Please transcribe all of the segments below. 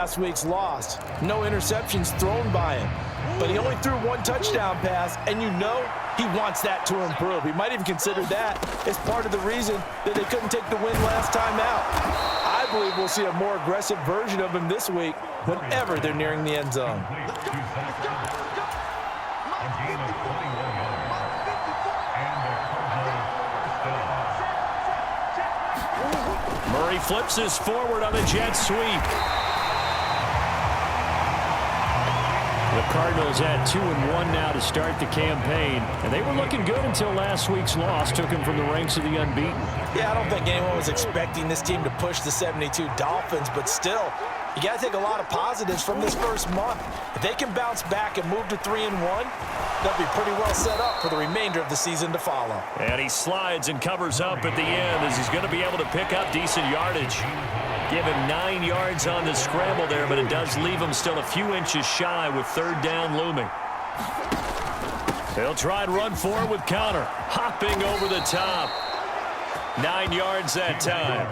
last week's loss. No interceptions thrown by him. But he only threw one touchdown pass, and you know he wants that to improve. He might even consider that as part of the reason that they couldn't take the win last time out. I believe we'll see a more aggressive version of him this week whenever they're nearing the end zone. Murray flips this forward on a jet sweep. The Cardinals had 2-1 now to start the campaign, and they were looking good until last week's loss took them from the ranks of the unbeaten. Yeah, I don't think anyone was expecting this team to push the 72 Dolphins, but still, you got to take a lot of positives from this first month. If they can bounce back and move to 3-1, they'll be pretty well set up for the remainder of the season to follow. And he slides and covers up at the end as he's going to be able to pick up decent yardage. Give him 9 yards on the scramble there, but it does leave him still a few inches shy with third down looming. They'll try and run for it with Connor. Hopping over the top. 9 yards that time.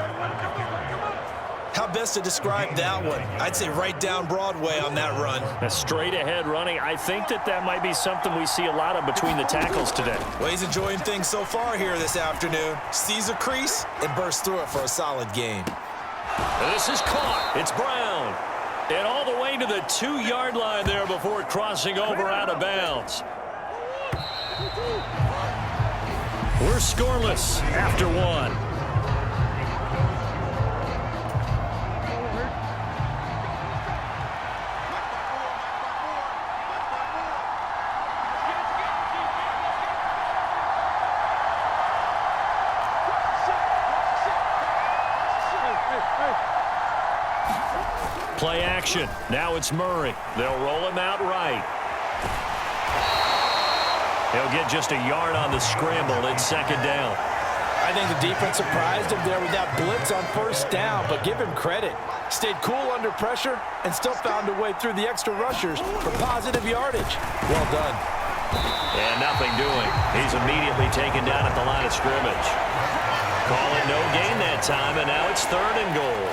How best to describe that one? I'd say right down Broadway on that run. A straight ahead running. I think that might be something we see a lot of between the tackles today. Well, he's enjoying things so far here this afternoon. Sees a crease and bursts through it for a solid gain. This is caught. It's Brown. And all the way to the 2-yard line there before crossing over out of bounds. We're scoreless after one. Play action. Now it's Murray. They'll roll him out right. He'll get just a yard on the scramble. It's second down. I think the defense surprised him there with that blitz on first down, but give him credit. Stayed cool under pressure and still found a way through the extra rushers for positive yardage. Well done. And nothing doing. He's immediately taken down at the line of scrimmage. Call it no gain that time, and now it's 3rd and goal.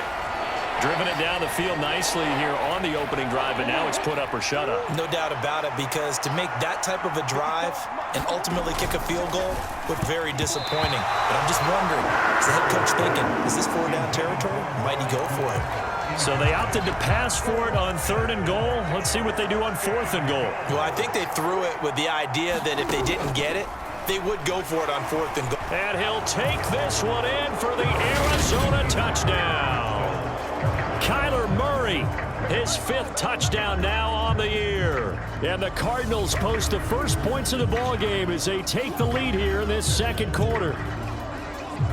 Driven it down the field nicely here on the opening drive, and now it's put up or shut up. No doubt about it, because to make that type of a drive and ultimately kick a field goal looked very disappointing. But I'm just wondering, is the head coach thinking, is this 4-down territory? Might he go for it? So they opted to pass for it on 3rd and goal. Let's see what they do on 4th and goal. Well, I think they threw it with the idea that if they didn't get it, they would go for it on 4th and goal. And he'll take this one in for the Arizona touchdown. Kyler Murray, his 5th touchdown now on the year. And the Cardinals post the first points of the ball game as they take the lead here in this second quarter.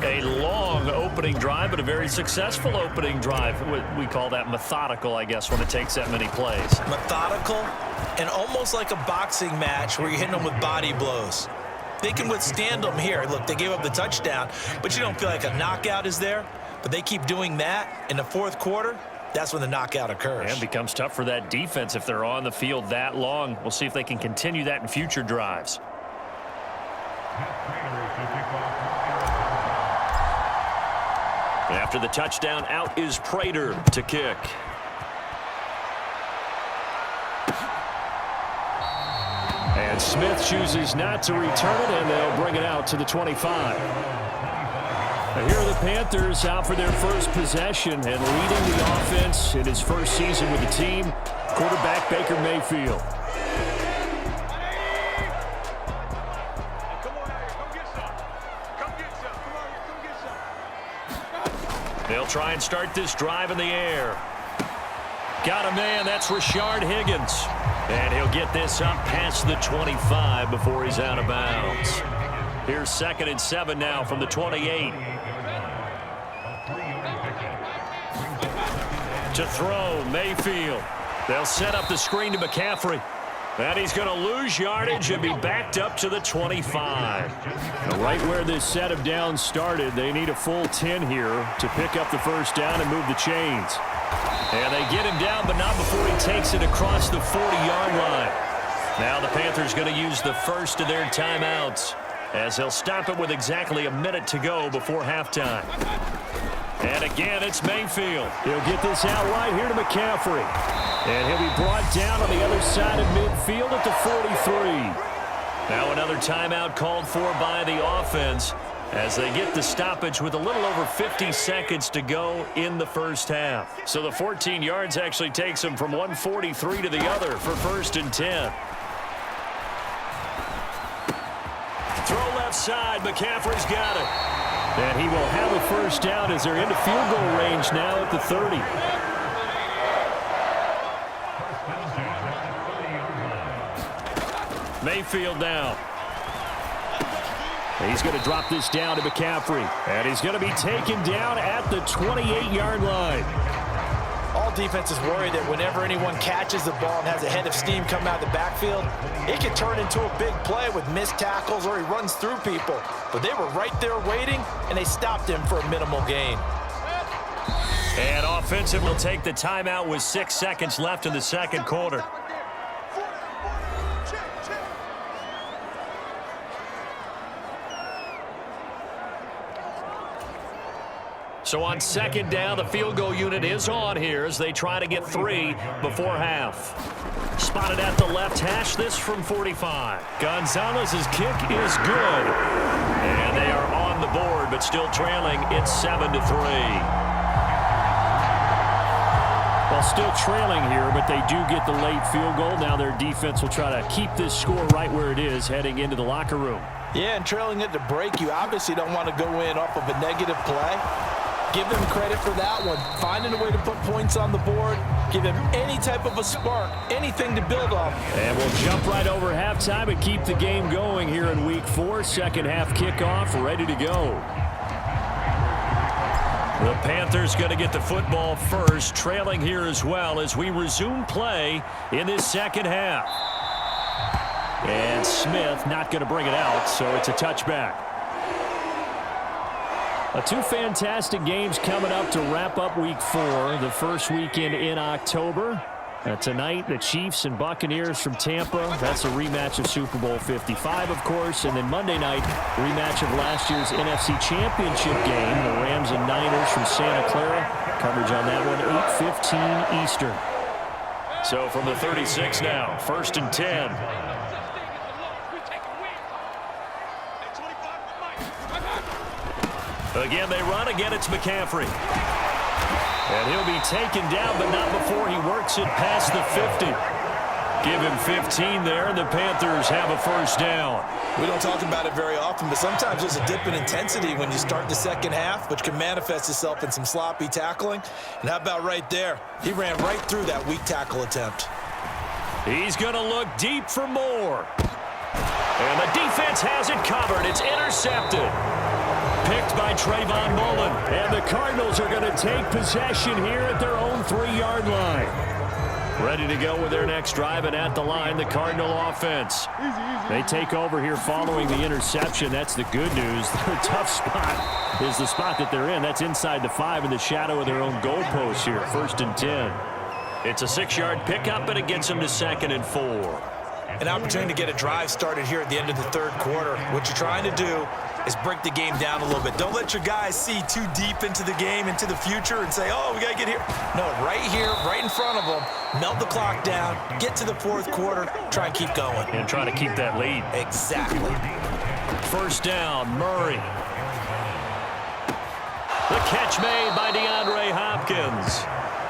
A long opening drive, but a very successful opening drive. We call that methodical, I guess, when it takes that many plays. Methodical and almost like a boxing match where you're hitting them with body blows. They can withstand them here. Look, they gave up the touchdown, but you don't feel like a knockout is there. But they keep doing that in the 4th quarter. That's when the knockout occurs. And becomes tough for that defense if they're on the field that long. We'll see if they can continue that in future drives. After the touchdown, out is Prater to kick. And Smith chooses not to return it, and they'll bring it out to the 25. Here are the Panthers out for their first possession, and leading the offense in his first season with the team, quarterback Baker Mayfield. They'll try and start this drive in the air. Got a man, that's Rashard Higgins. And he'll get this up past the 25 before he's out of bounds. Here's 2nd and 7 now from the 28. To throw, Mayfield. They'll set up the screen to McCaffrey. And he's going to lose yardage and be backed up to the 25. Now, right where this set of downs started, they need a full 10 here to pick up the first down and move the chains. And they get him down, but not before he takes it across the 40-yard line. Now the Panthers going to use the first of their timeouts, as they'll stop it with exactly a minute to go before halftime. And again, it's Mayfield. He'll get this out right here to McCaffrey. And he'll be brought down on the other side of midfield at the 43. Now another timeout called for by the offense as they get the stoppage with a little over 50 seconds to go in the first half. So the 14 yards actually takes them from 143 to the other for 1st and 10. Throw left side. McCaffrey's got it. And he will have a first down as they're into field goal range now at the 30. Mayfield now. He's going to drop this down to McCaffrey. And he's going to be taken down at the 28-yard line. All defenses worry that whenever anyone catches the ball and has a head of steam come out of the backfield, it can turn into a big play with missed tackles or he runs through people. But they were right there waiting, and they stopped him for a minimal gain. And offensive will take the timeout with 6 seconds left in the second quarter. So on second down, the field goal unit is on here as they try to get 3 before half. Spotted at the left hash, this from 45. Gonzalez's kick is good. And they are on the board, but still trailing. It's 7-3. Well, still trailing here, but they do get the late field goal. Now their defense will try to keep this score right where it is heading into the locker room. Yeah, and trailing it to break, you obviously don't want to go in off of a negative play. Give them credit for that one. Finding a way to put points on the board. Give them any type of a spark, anything to build off. And we'll jump right over halftime and keep the game going here in Week 4. Second half kickoff, ready to go. The Panthers going to get the football first, trailing here as well as we resume play in this second half. And Smith not going to bring it out, so it's a touchback. Two fantastic games coming up to wrap up Week 4, the first weekend in October. Tonight, the Chiefs and Buccaneers from Tampa. That's a rematch of Super Bowl 55, of course. And then Monday night, rematch of last year's NFC Championship game, the Rams and Niners from Santa Clara. Coverage on that one, 8:15 Eastern. So from the 36 now, 1st and 10. Again, they run. Again, it's McCaffrey. And he'll be taken down, but not before he works it past the 50. Give him 15 there, and the Panthers have a first down. We don't talk about it very often, but sometimes there's a dip in intensity when you start the second half, which can manifest itself in some sloppy tackling. And how about right there? He ran right through that weak tackle attempt. He's going to look deep for more. And the defense has it covered. It's intercepted. Picked by Trayvon Mullen. And the Cardinals are going to take possession here at their own 3-yard line. Ready to go with their next drive, and at the line, the Cardinal offense. They take over here following the interception. That's the good news. Their tough spot is the spot that they're in. That's inside the 5 in the shadow of their own goalpost here. 1st and 10. It's a 6-yard pickup, and it gets them to 2nd and 4. An opportunity to get a drive started here at the end of the third quarter. What you're trying to do is break the game down a little bit. Don't let your guys see too deep into the game, into the future, and say, oh, we got to get here. No, right here, right in front of them, melt the clock down, get to the fourth quarter, try and keep going. And try to keep that lead. Exactly. First down, Murray. The catch made by DeAndre Hopkins.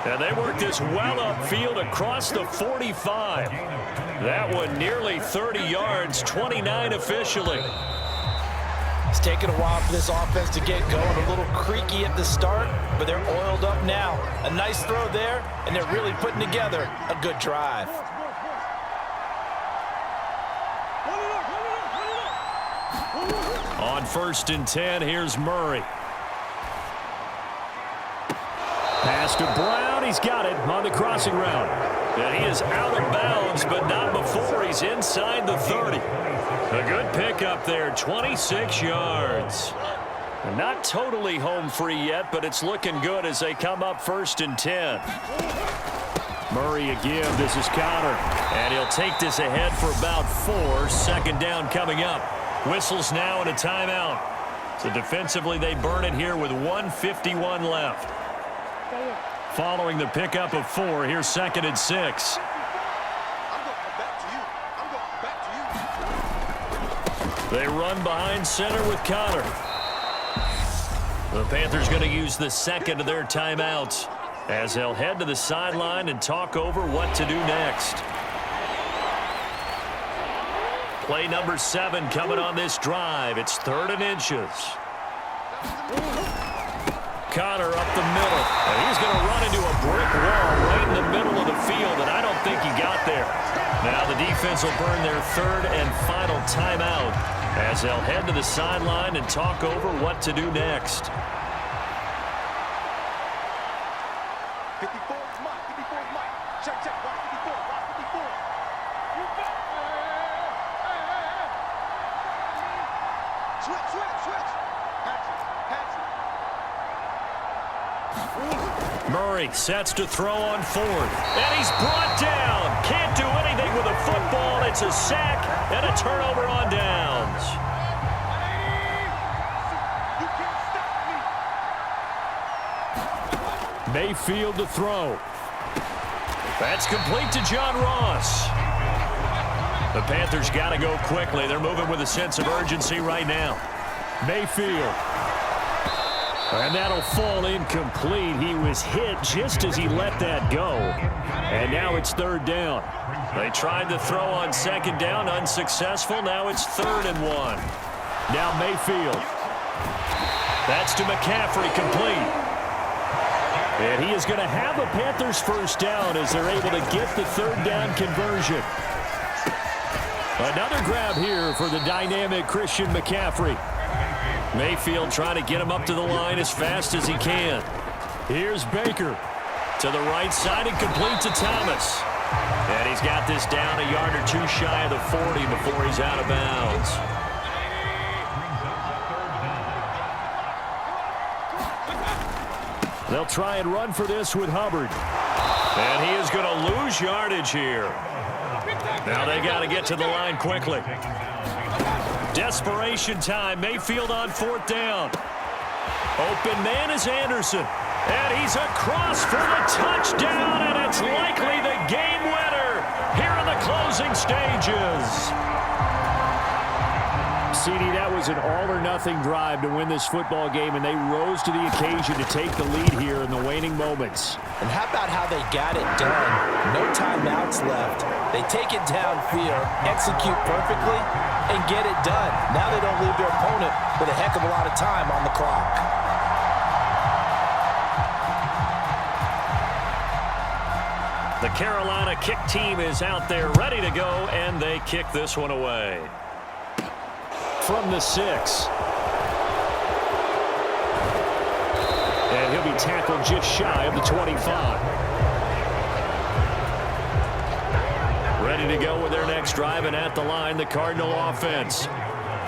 And they work this well upfield across the 45. That one nearly 30 yards, 29 officially. It's taken a while for this offense to get going. A little creaky at the start, but they're oiled up now. A nice throw there, and they're really putting together a good drive. On 1st and 10, here's Murray. Pass to Brown. He's got it on the crossing route. And he is out of bounds, but not before he's inside the 30. A good pickup there, 26 yards. And not totally home free yet, but it's looking good as they come up 1st and 10. Murray again. This is Connor. And he'll take this ahead for about 4. 2nd down coming up. Whistles now and a timeout. So defensively, they burn it here with 1:51 left. Following the pickup of 4, here's 2nd and 6. They run behind center with Connor. The Panthers going to use the second of their timeouts as they'll head to the sideline and talk over what to do next. Play number 7 coming on this drive. It's 3rd and inches. Connor up the middle. And he's going to run into a brick wall right in the middle of the field, and I don't think he got there. Now the defense will burn their 3rd and final timeout as they'll head to the sideline and talk over what to do next. 54 is Mike. 54 is Mike. Check, check. Watch 54. Watch 54. You got it. Switch, switch, switch. Catch it. Catch it. Murray sets to throw on 4th. And he's brought down. Can't do anything with a football. It's a sack and a turnover on downs. You can't stop me. Mayfield to throw. That's complete to John Ross. The Panthers got to go quickly. They're moving with a sense of urgency right now. Mayfield. And that'll fall incomplete. He was hit just as he let that go. And now it's 3rd down. They tried to throw on 2nd down, unsuccessful. Now it's 3rd and 1. Now Mayfield. That's to McCaffrey, complete. And he is going to have a Panthers 1st down as they're able to get the 3rd down conversion. Another grab here for the dynamic Christian McCaffrey. Mayfield trying to get him up to the line as fast as he can. Here's Baker to the right side and complete to Thomas. And he's got this down a yard or 2 shy of the 40 before he's out of bounds. They'll try and run for this with Hubbard. And he is going to lose yardage here. Now they got to get to the line quickly. Desperation time. Mayfield on 4th down. Open man is Anderson. And he's across for the touchdown, and it's likely the game winner here in the closing stages. CD, that was an all-or-nothing drive to win this football game, and they rose to the occasion to take the lead here in the waning moments. And how about how they got it done? No timeouts left. They take it downfield, execute perfectly, and get it done. Now they don't leave their opponent with a heck of a lot of time on the clock. The Carolina kick team is out there ready to go, and they kick this one away. From the 6. And he'll be tackled just shy of the 25. Ready to go with their next drive, and at the line, the Cardinal offense.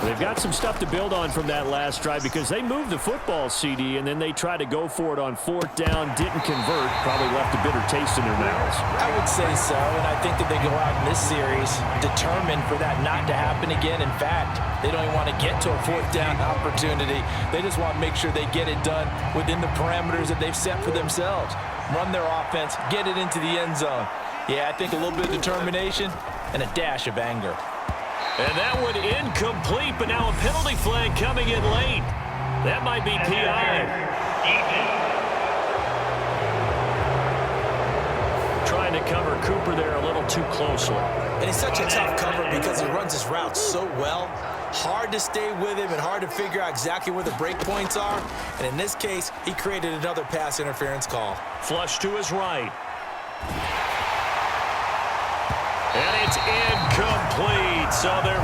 They've got some stuff to build on from that last drive because they moved the football, CD, and then they tried to go for it on 4th down, didn't convert, probably left a bitter taste in their mouths. I would say so, and I think that they go out in this series determined for that not to happen again. In fact, they don't even want to get to a 4th down opportunity. They just want to make sure they get it done within the parameters that they've set for themselves. Run their offense, get it into the end zone. Yeah, I think a little bit of determination and a dash of anger. And that one incomplete, but now a penalty flag coming in late. That might be PI. Trying to cover Cooper there a little too closely. And he's such a tough cover because he runs his route so well. Hard to stay with him and hard to figure out exactly where the break points are. And in this case, he created another pass interference call. Flush to his right. And it's incomplete. So they're